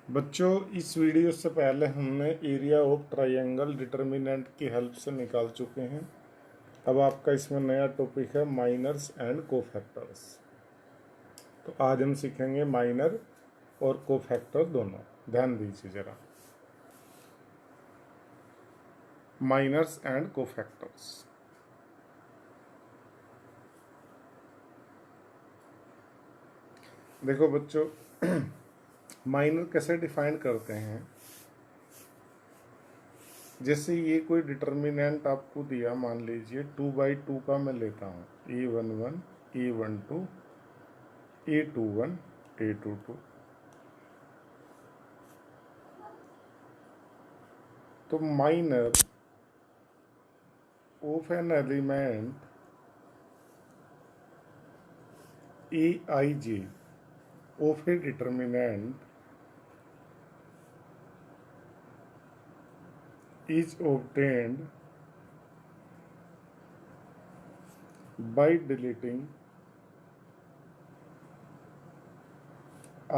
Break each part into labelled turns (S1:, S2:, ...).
S1: बच्चों, इस वीडियो से पहले हमने एरिया ऑफ ट्रायंगल डिटर्मिनेंट की हेल्प से निकाल चुके हैं। अब आपका इसमें नया टॉपिक है माइनर्स एंड कोफैक्टर्स। तो आज हम सीखेंगे माइनर और कोफैक्टर दोनों। ध्यान दीजिए जरा, माइनर्स एंड कोफैक्टर्स। देखो बच्चों, माइनर कैसे डिफाइन करते हैं। जैसे ये कोई डिटर्मिनेंट आपको दिया, मान लीजिए 2/2 का मैं लेता हूँ, A11 A12 A21 A22। तो minor of an element Aij of a determinant is obtained by deleting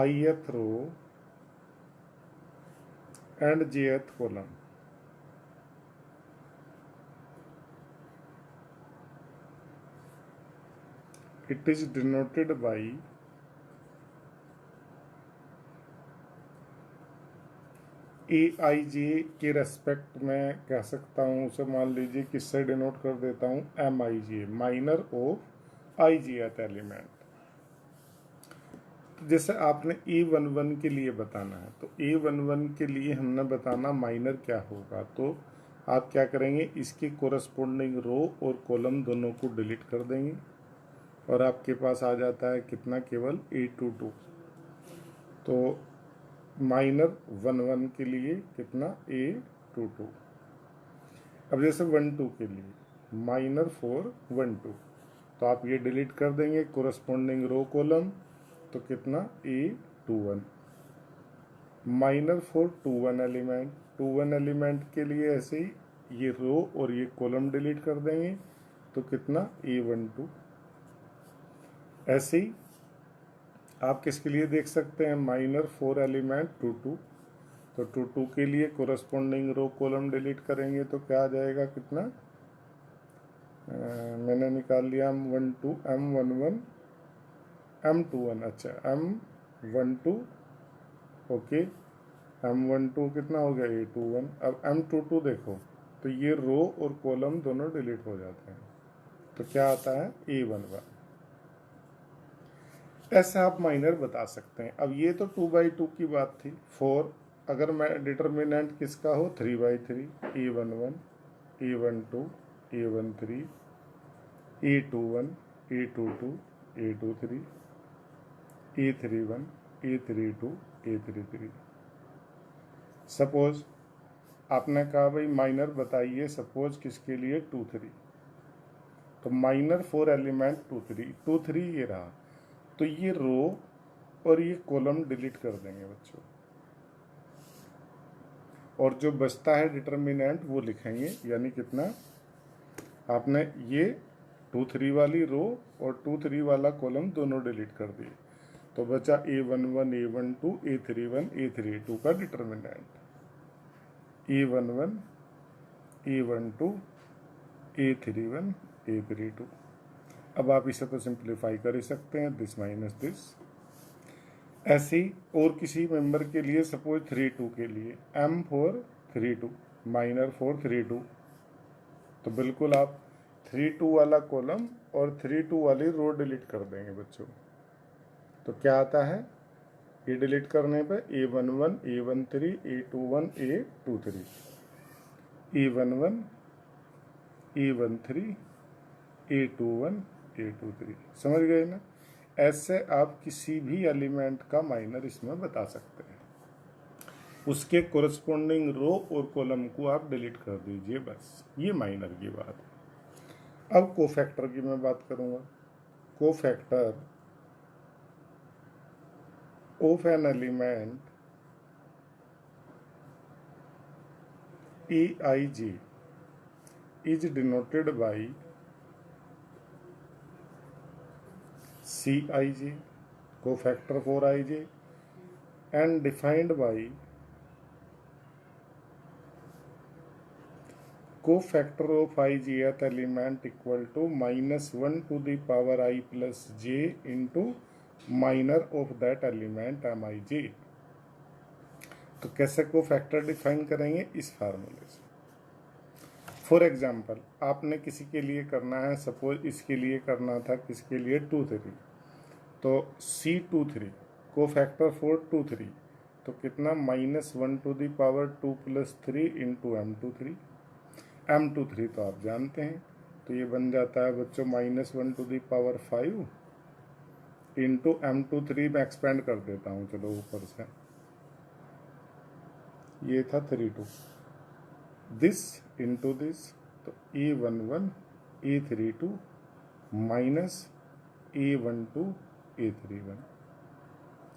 S1: ith row and jth column. It is denoted by Aij के रेस्पेक्ट में कह सकता हूँ उसे, मान लीजिए किससे डिनोट कर देता हूँ, Mij, minor of ijth element. तो जैसे आपने A11 के लिए बताना है, तो A11 के लिए हमने बताना माइनर क्या होगा। तो आप क्या करेंगे, इसके कोरस्पोंडिंग रो और कॉलम दोनों को डिलीट कर देंगे और आपके पास आ जाता है कितना, केवल A22। तो माइनर 11 के लिए कितना, A22। अब जैसे 12 के लिए माइनर 412, तो आप ये डिलीट कर देंगे कोरस्पोंडिंग रो कॉलम, तो कितना, A21। माइनर 421 एलिमेंट, 21 एलिमेंट के लिए ऐसे ही ये रो और ये कॉलम डिलीट कर देंगे, तो कितना, A12। ऐसे ही आप किसके लिए देख सकते हैं, माइनर 4 एलिमेंट 22, तो 22 के लिए कोरस्पोंडिंग रो कॉलम डिलीट करेंगे तो क्या आ जाएगा, कितना, मैंने निकाल लिया M12 M11 M21, अच्छा M12, ओके, M12 कितना हो गया, A21। अब M22 देखो, तो ये रो और कॉलम दोनों डिलीट हो जाते हैं, तो क्या आता है, A11। ऐसे आप माइनर बता सकते हैं। अब ये तो 2/2 की बात थी। 4, अगर मैं डिटर्मिनेंट किसका हो, 3/3, A11 A12 A13 A21 A22 A23 A31 A32 A33। Suppose आपने कहा भाई माइनर बताइए, सपोज किसके लिए, 2 3, तो माइनर 4 एलिमेंट 2 3 ये रहा, तो ये रो और ये कॉलम डिलीट कर देंगे बच्चों, और जो बचता है डिटर्मिनेंट वो लिखेंगे, यानी कितना, आपने ये 2 3 वाली रो और 2 3 वाला कॉलम दोनों डिलीट कर दिए, तो बचा A11 A12 A31 A32 का determinant, A11 A12 A31 A32। अब आप इसे तो सिंप्लीफाई कर ही सकते हैं, दिस माइनस दिस। ऐसे ही और किसी मेंबर के लिए, सपोज 32 के लिए M432 माइनर 432, तो बिल्कुल आप 32 वाला कॉलम और 32 वाली रो डिलीट कर देंगे बच्चों, तो क्या आता है, ये डिलीट करने पे A11 A13 A21 A23 A11 A13 A21 A23। समझ गए ना। ऐसे आप किसी भी एलिमेंट का माइनर इसमें बता सकते हैं, उसके कोरस्पोंडिंग रो और कॉलम को आप डिलीट कर दीजिए, बस ये माइनर की बात है। अब कोफैक्टर की मैं बात करूंगा। Cofactor of an element Aij is denoted by Cij, cofactor for Ij, and defined by cofactor of I jth element equal to -1 to the power I plus j into minor of that element mij। तो कैसे cofactor define करेंगे? इस फार्मूले से। For example आपने किसी के लिए करना है, सपोज इसके लिए करना था, किसके लिए 2 3, तो C23 कोफैक्टर फॉर 2 3 तो कितना -1 to the power 2 + 3 into M23। M23 तो आप जानते हैं, तो ये बन जाता है बच्चों -1 to the power 5 into M23 में एक्सपेंड कर देता हूँ, चलो ऊपर से, ये था 32 दिस इंटू दिस, तो E11 E32 minus E12 E31।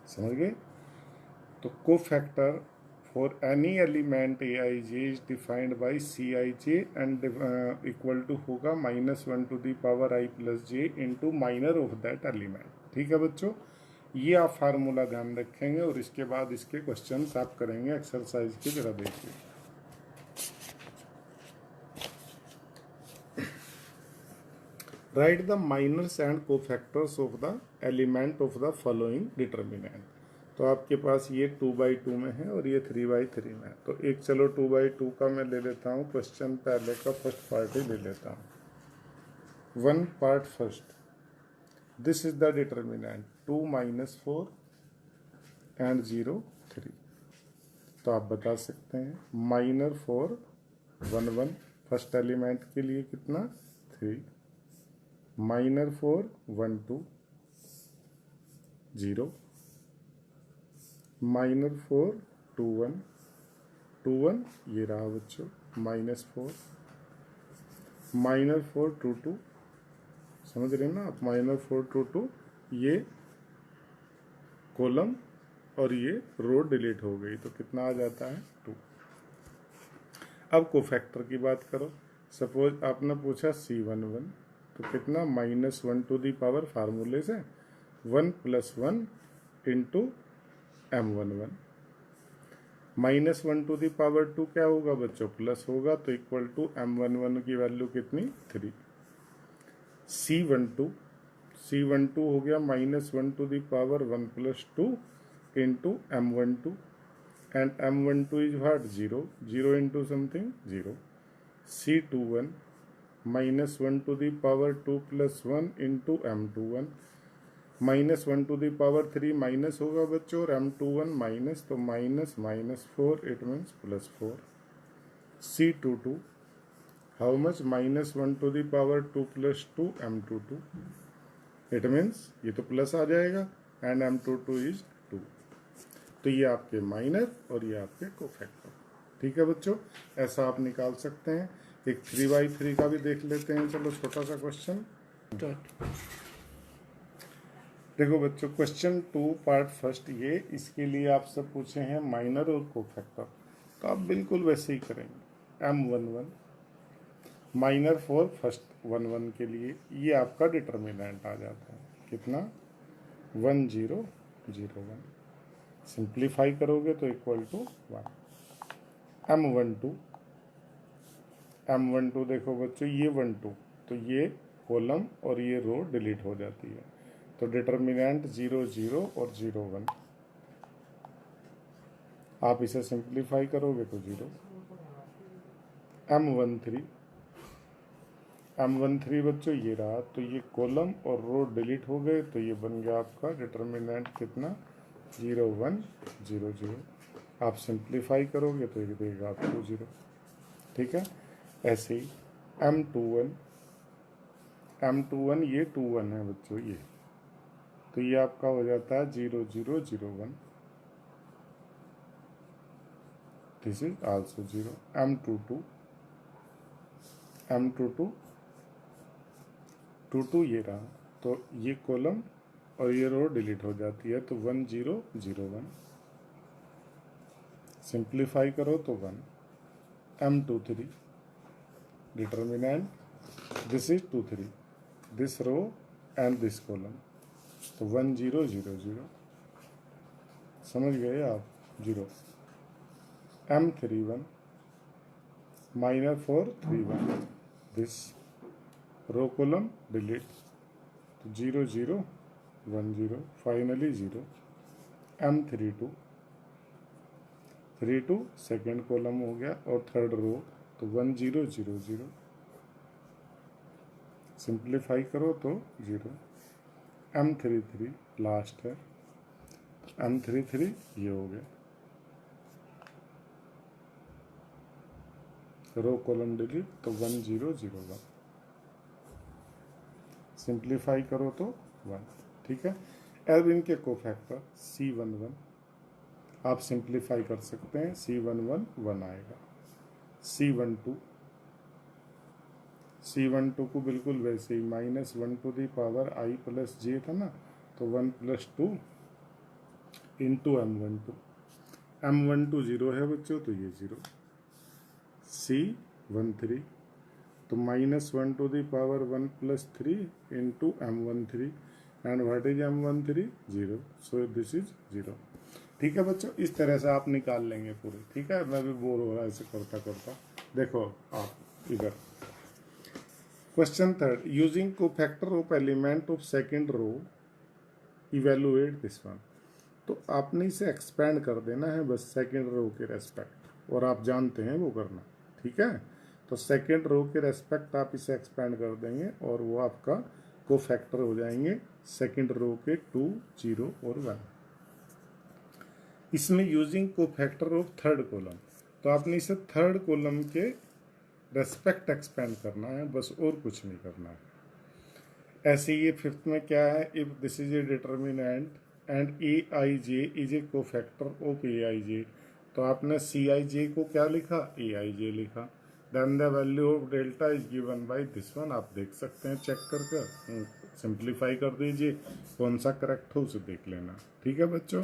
S1: समझ गए? तो cofactor for any element Aij is defined by Cij and equal to होगा -1 to the power I plus j into minor of that element. ठीक है बच्चों, ये आप फार्मूला ध्यान रखेंगे और इसके बाद इसके क्वेश्चंस आप करेंगे एक्सरसाइज की तरह। देखिए write the minors and cofactors of the element of the following determinant. तो आपके पास ये 2/2 में है और ये 3/3 में है, तो एक चलो 2/2 का मैं ले लेता हूँ क्वेश्चन, पहले का फर्स्ट पार्ट ही ले लेता हूँ। 1 part first, this is the determinant 2 - 4 and 0 3। तो आप बता सकते हैं माइनर 4 1 1 फर्स्ट एलिमेंट के लिए कितना 3, माइनर 4 1 2 0, माइनर 4 2 1 2 1 ये रहा बच्चों -4, माइनर 4 2 2, समझ रहे हैं ना आप, माइनर 4 2 2 ये कॉलम और ये रो डिलीट हो गई, तो कितना आ जाता है 2। अब कोफैक्टर की बात करो, सपोज आपने पूछा C11 तो कितना -1 टू दी पावर फार्मूले से 1 + 1 into M11, -1 to the power 2 क्या होगा बच्चों प्लस होगा, तो इक्वल टू M11 की वैल्यू कितनी 3। C12 हो गया -1 to the power 1 + 2 into M12 and M12 is what 0 0 into something 0। C21 -1 to the power 2 + 1 into M21, -1 to the power 3 minus होगा बच्चों और M21 माइनस, तो -4 it means +4। C22 how much -1 to the power 2 + 2 M22, it means ये तो plus आ जाएगा and M22 is 2। तो ये आपके माइनर और ये आपके कोफैक्टर। ठीक है बच्चों, ऐसा आप निकाल सकते हैं। एक 3/3 का भी देख लेते हैं, चलो छोटा सा क्वेश्चन। देखो बच्चों क्वेश्चन 2 पार्ट फर्स्ट, ये इसके लिए आपसे पूछे हैं माइनर और कोफैक्टर, तो आप बिल्कुल वैसे ही करेंगे। M11 माइनर 4 फर्स्ट 1 1 के लिए ये आपका डिटर्मिनेंट आ जाता है कितना 1 0 0 1, सिंप्लीफाई करोगे तो इक्वल टू 1। M12 देखो बच्चों ये 1 2, तो ये कॉलम और ये रो डिलीट हो जाती है, तो डिटर्मिनेंट 0 0 और 0 1, आप इसे सिंप्लीफाई करोगे तो 0। M13 बच्चों ये रहा, तो ये कॉलम और रो डिलीट हो गए, तो ये बन गया आपका डिटर्मिनेंट कितना 0 1 0 0, आप सिंप्लीफाई करोगे तो ये देगा आपको 0। ठीक है, ऐसे ही M21 ये 2 1 है बच्चों ये, तो ये आपका हो जाता है 0 0 0 1, दिस इज आल्सो 0। M22 2 2 ये रहा, तो ये कॉलम और ये रो डिलीट हो जाती है, तो 1 0 0 1, सिंप्लीफाई करो तो 1। M23 determinant this is 2 3, this row and this column, तो 1 0 0 0, समझ गए आप? 0 M31 minor 431 this row column delete तो 0 0 1 0 finally 0 M32 32 सेकेंड कॉलम हो गया और थर्ड रो तो 1 0 0 0 सिंप्लीफाई करो तो 0 M33 लास्ट है M33 ये हो गया रो कॉलम डिलीट तो 1 0 0 1 सिंप्लीफाई करो तो 1 ठीक है। अब इनके कोफैक्टर C11 आप सिंप्लीफाई कर सकते हैं C11 1 आएगा C12 को बिल्कुल वैसे ही -1 to the power I plus J था ना तो 1 + 2 इंटू M12 0 है बच्चों तो ये 0 C13 तो -1 to the power 1 + 3 into M13 and what is M13 0 so this is 0 ठीक है बच्चों। इस तरह से आप निकाल लेंगे पूरे ठीक है। मैं भी बोर हो रहा है ऐसे करता करता। देखो आप इधर question third using cofactor of element of second row evaluate this one. तो आपने इसे एक्सपेंड कर देना है बस सेकंड रो के रेस्पेक्ट और आप जानते हैं वो करना ठीक है। तो सेकंड रो के रेस्पेक्ट आप इसे एक्सपेंड कर देंगे और वो आपका कोफैक्टर हो जाएंगे सेकंड रो के 2 0 और 1। इसमें using cofactor of third column तो आपने इसे थर्ड कॉलम के रेस्पेक्ट एक्सपेंड करना है बस और कुछ नहीं करना है। ऐसे ये फिफ्थ में क्या है if this is a determinant and A I J is a cofactor of A I J तो आपने सी आई जे को क्या लिखा ए आई जे लिखा। Then the value of delta is given by this one आप देख सकते हैं चेक करके सिंप्लीफाई कर दीजिए कौन सा करेक्ट हो उसे देख लेना ठीक है बच्चों।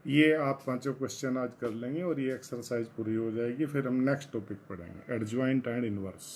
S1: ये आप 5 क्वेश्चन आज कर लेंगे और ये एक्सरसाइज पूरी हो जाएगी। फिर हम नेक्स्ट टॉपिक पढ़ेंगे एडजॉइंट एंड इनवर्स।